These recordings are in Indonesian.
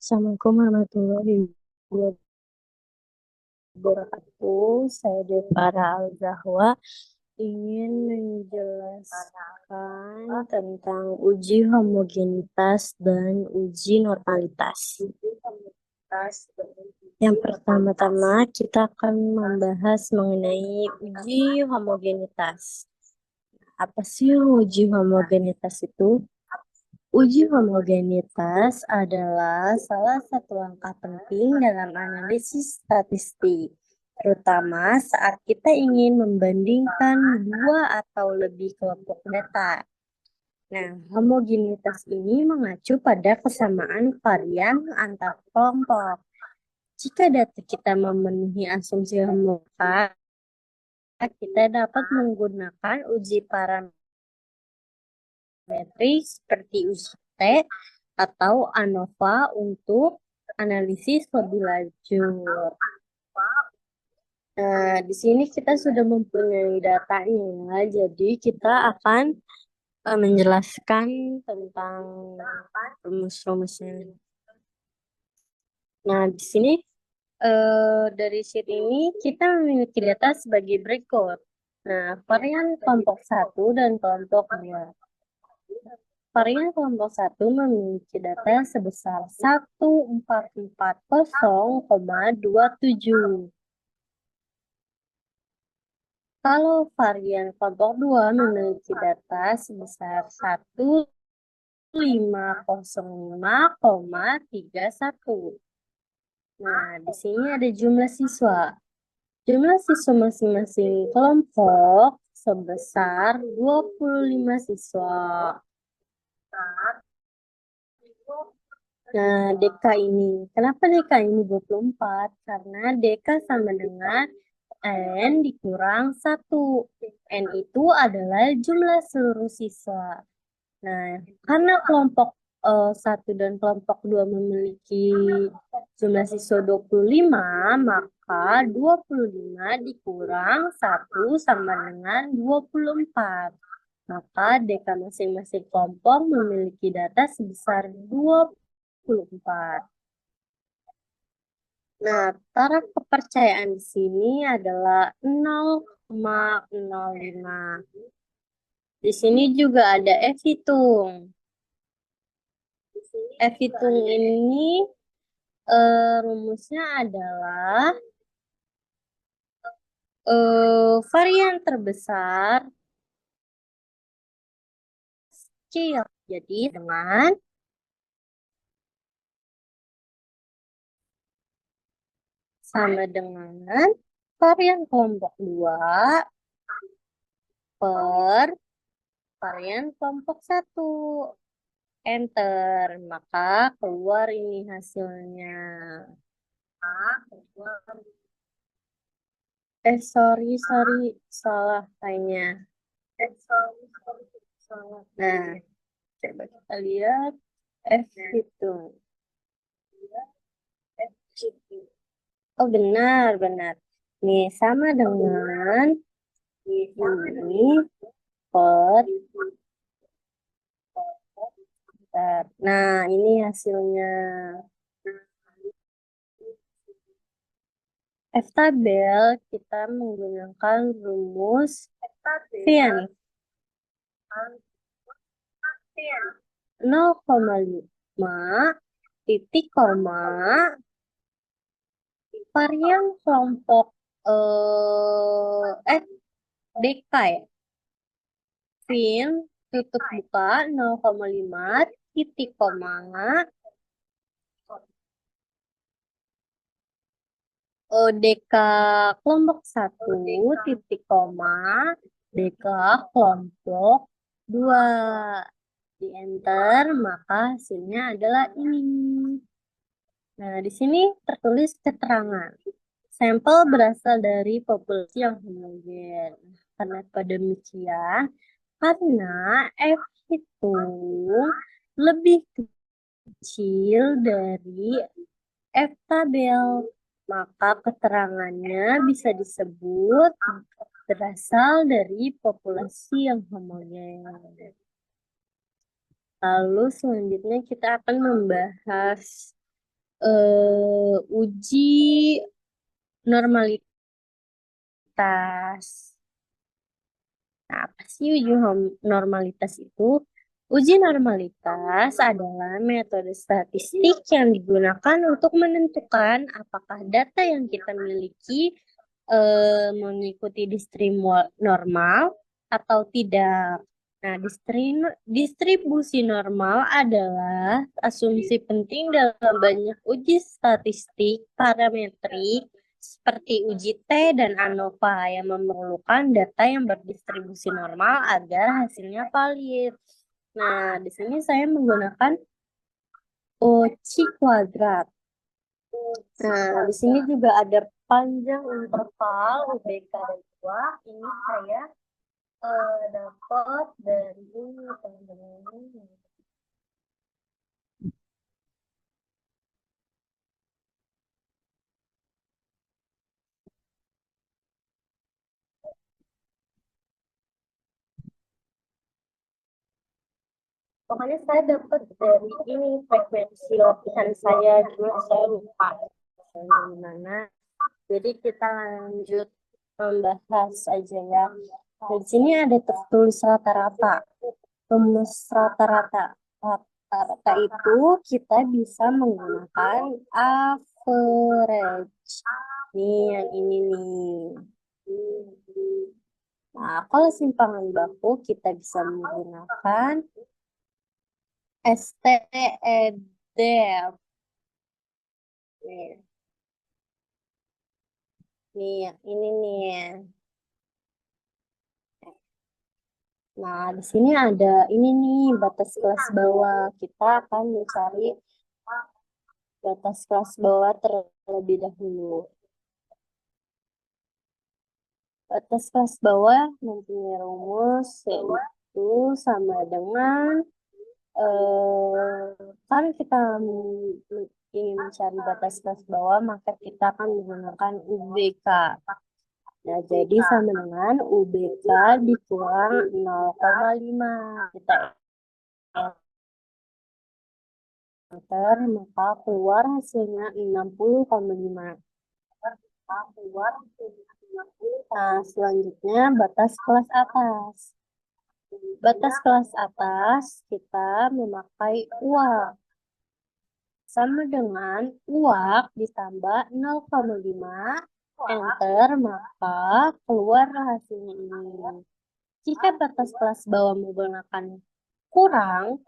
Assalamualaikum warahmatullahi wabarakatuh. Saya Devara Al-Zahwa ingin menjelaskan tentang uji homogenitas dan uji normalitas. Yang pertama-tama kita akan membahas mengenai uji homogenitas. Apa sih uji homogenitas itu? Uji homogenitas adalah salah satu langkah penting dalam analisis statistik, terutama saat kita ingin membandingkan dua atau lebih kelompok data. Nah, homogenitas ini mengacu pada kesamaan varian antar kelompok. Jika data kita memenuhi asumsi homogen, kita dapat menggunakan uji parametrik seperti uji T atau ANOVA untuk analisis lebih lanjut. Nah, di sini kita sudah mempunyai datanya, jadi kita akan menjelaskan tentang rumus-rumusnya. Nah, di sini dari sheet ini kita memiliki data sebagai berikut. Nah, varian kelompok 1 dan kelompok 2. Varian kelompok 1 memiliki data sebesar 1440,27. Kalau varian kelompok 2 memiliki data sebesar 1505,31. Nah, di sini ada jumlah siswa. Jumlah siswa masing-masing kelompok sebesar 25 siswa. Nah, DK ini. Kenapa DK ini 24? Karena DK sama dengan N dikurang 1. N itu adalah jumlah seluruh siswa. Nah, karena kelompok 1 dan kelompok 2 memiliki jumlah siswa 25, maka 25 dikurang 1 sama dengan 24. Maka DK masing-masing kelompok memiliki data sebesar 24. Nah, taraf kepercayaan di sini adalah 0,05. Di sini juga ada F-hitung. F-hitung ini rumusnya adalah varian terbesar kecil. Jadi dengan sama dengan varian kelompok 2 per varian kelompok 1. Enter, maka keluar ini hasilnya. Sorry, salah kayaknya. Nah, coba kita lihat F itu. Oh, benar. Nih, sama dengan ini per. Nah, ini hasilnya. F-tabel kita menggunakan rumus Venn. 0,5 titik koma varian kelompok DK ya. Fin tutup buka 0,5 titik koma DK kelompok 1 titik koma DK kelompok 2. Di enter, maka hasilnya adalah ini. Nah, di sini tertulis keterangan. Sampel berasal dari populasi yang homogen. Kenapa demikian? Karena F itu lebih kecil dari F tabel. Maka keterangannya bisa disebut berasal dari populasi yang homogen. Lalu selanjutnya kita akan membahas uji normalitas. Nah, apa sih uji normalitas itu? Uji normalitas adalah metode statistik yang digunakan untuk menentukan apakah data yang kita miliki mengikuti normal atau tidak. Nah, distribusi normal adalah asumsi penting dalam banyak uji statistik parametrik seperti uji T dan ANOVA yang memerlukan data yang berdistribusi normal agar hasilnya valid. Nah, di sini saya menggunakan OCI kuadrat. Nah, di sini juga ada panjang interval UBK dan dua. Ini saya dapat dari ini teman-teman. Pokoknya saya dapat dari ini frekuensi latihan saya, cuma saya lupa gimana. Jadi kita lanjut membahas aja ya. Nah, di sini ada tertulis rata-rata. Rumus rata-rata. Rata-rata itu kita bisa menggunakan average. Nih, yang ini nih. Nah, kalau simpangan baku kita bisa menggunakan STEDF. Nih, nih yang ini nih. Nah, di sini ada ini nih batas kelas bawah. Kita akan mencari batas kelas bawah terlebih dahulu. Batas kelas bawah mempunyai rumus yaitu sama dengan kan kita ingin mencari batas kelas bawah maka kita akan menggunakan UBK. Nah, jadi sama dengan UBK dikurang 0,5. Kita enter, maka keluar hasilnya 60,5. Nah, selanjutnya batas kelas atas. Batas kelas atas kita memakai uang. Sama dengan uang ditambah 0,5. Enter, maka keluar hasilnya ini. Jika batas kelas bawah menggunakan kurang,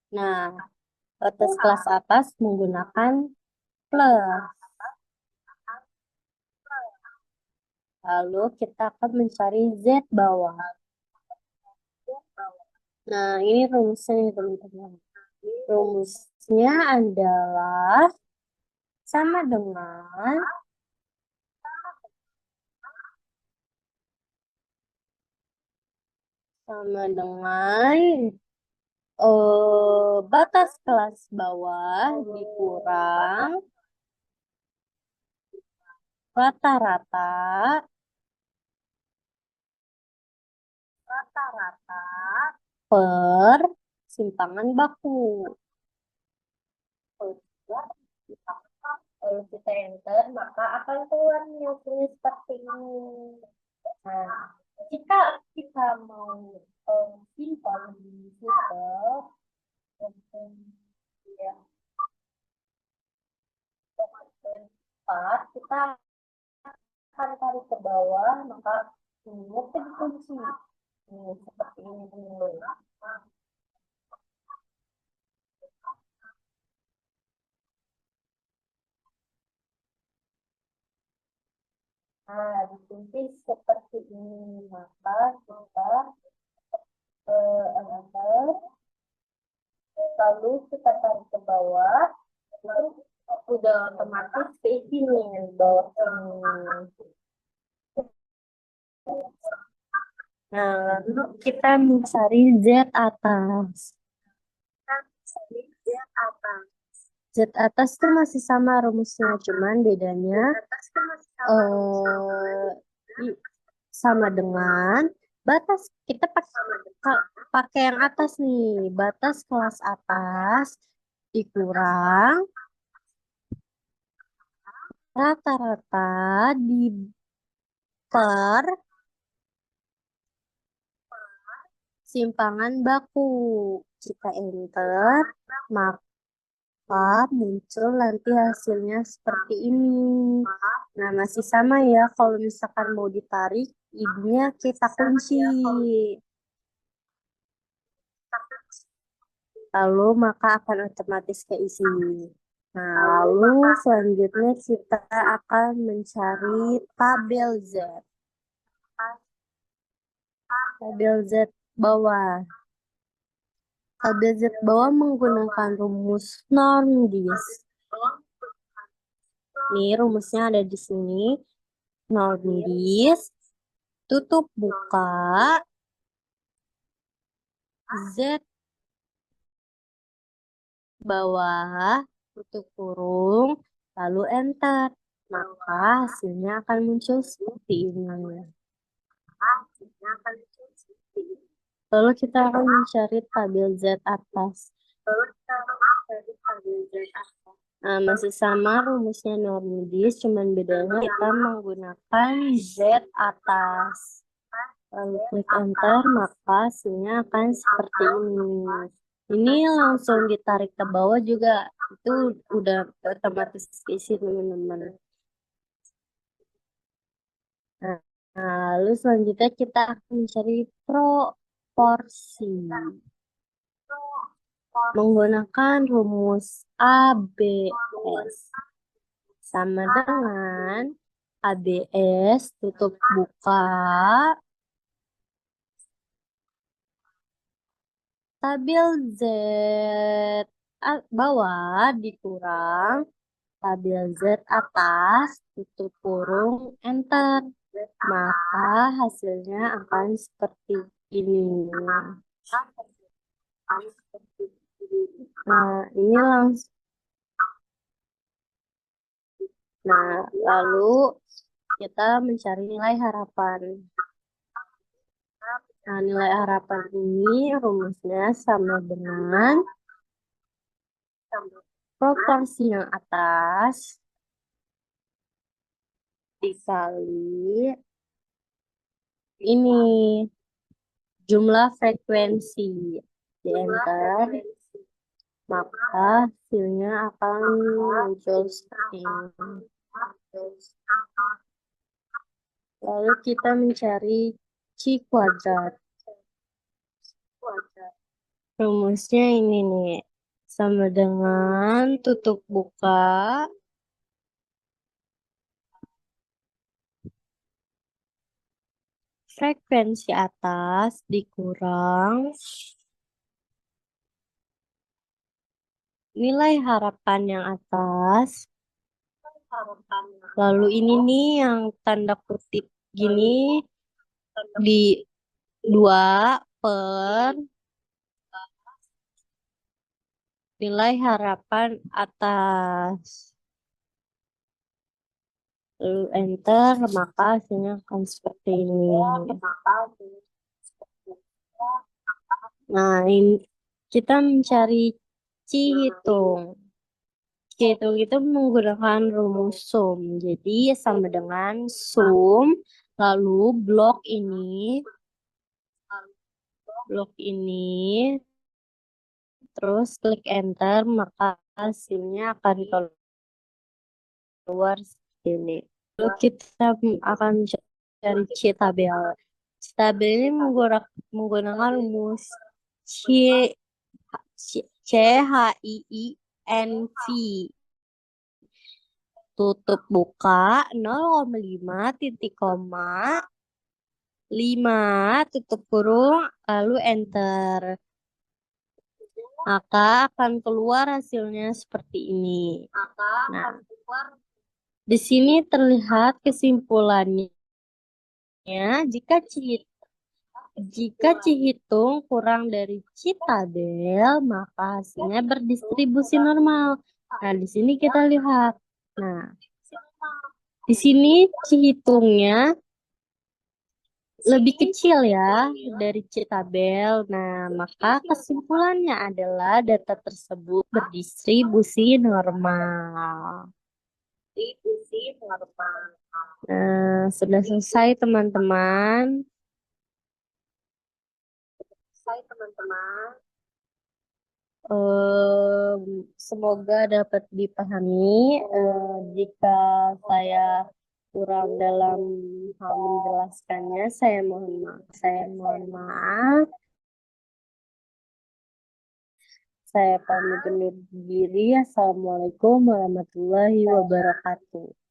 nah batas kelas atas menggunakan plus. Lalu kita akan mencari Z bawah. Nah, ini rumusnya nih teman-teman. Rumusnya adalah sama dengan batas kelas bawah dikurang rata-rata per simpangan baku. Kalau kita enter, maka akan keluar hasilnya seperti ini. Nah, jika kita mau simpan di situ, ya, kita akan tarik ke bawah, maka ini dikunci. Ini seperti ini dulu. Nah, dikunci seperti ini, maka kita enter, lalu kita tarik ke bawah, lalu udah otomatis kayak gini bawah ini. Nah, lalu kita mencari Z atas. Z atas tuh masih sama rumusnya, cuman bedanya sama dengan batas kita pakai yang atas nih, batas kelas atas dikurang rata-rata di per simpangan baku. Jika enter, maka muncul nanti hasilnya seperti ini. Nah, masih sama ya. Kalau misalkan mau ditarik, ibunya kita kunci. Lalu maka akan otomatis keisi. Nah, lalu selanjutnya kita akan mencari tabel Z. Tabel Z bawah. Tabel Z bawah menggunakan rumus NORMDIS. Ini rumusnya ada di sini. NORMDIS, tutup buka, Z bawah, tutup kurung, lalu enter. Maka hasilnya akan muncul seperti ini. Lalu kita akan mencari tabel Z atas. Nah, masih sama rumusnya NORMDIS, cuman bedanya kita menggunakan Z atas. Lalu klik enter, maka hasilnya akan seperti ini. Ini langsung ditarik ke bawah juga, itu udah otomatis isi teman-teman. Nah, lalu selanjutnya kita akan mencari proporsi. Menggunakan rumus ABS. Sama dengan ABS, tutup buka, tabel Z bawah dikurang, tabel Z atas, tutup kurung, enter. Maka hasilnya akan seperti ini. Nah, ini langsung. Nah, lalu kita mencari nilai harapan. Nah, nilai harapan ini rumusnya sama dengan proporsi yang atas dikali ini jumlah frekuensi. Di enter, maka hasilnya akan muncul seperti ini. Lalu kita mencari C kuadrat. Rumusnya ini nih, sama dengan tutup buka, frekuensi atas dikurang nilai harapan yang atas. Lalu ini nih yang tanda kutip gini di 2 per nilai harapan atas. Lalu enter, maka hasilnya akan seperti ini. Nah, ini kita mencari Cihitung. Cihitung itu menggunakan rumus sum. Jadi sama dengan sum, lalu blok ini, terus klik enter, maka hasilnya akan keluar seperti ini. Lalu kita akan cari C-tabel. C-tabel ini menggunakan rumus CHIINV. Tutup buka 0,5 titik koma 5 tutup kurung lalu enter. Maka akan keluar hasilnya seperti ini. Nah, di sini terlihat kesimpulannya. Jika Cihitung kurang dari Citabel, maka hasilnya berdistribusi normal. Nah, di sini kita lihat. Nah, di sini Cihitungnya lebih kecil ya dari Citabel. Nah, maka kesimpulannya adalah data tersebut berdistribusi normal. Nah, sudah selesai teman-teman. Semoga dapat dipahami. Jika saya kurang dalam hal menjelaskannya, saya mohon maaf. Saya pamit undur diri. Assalamualaikum warahmatullahi wabarakatuh.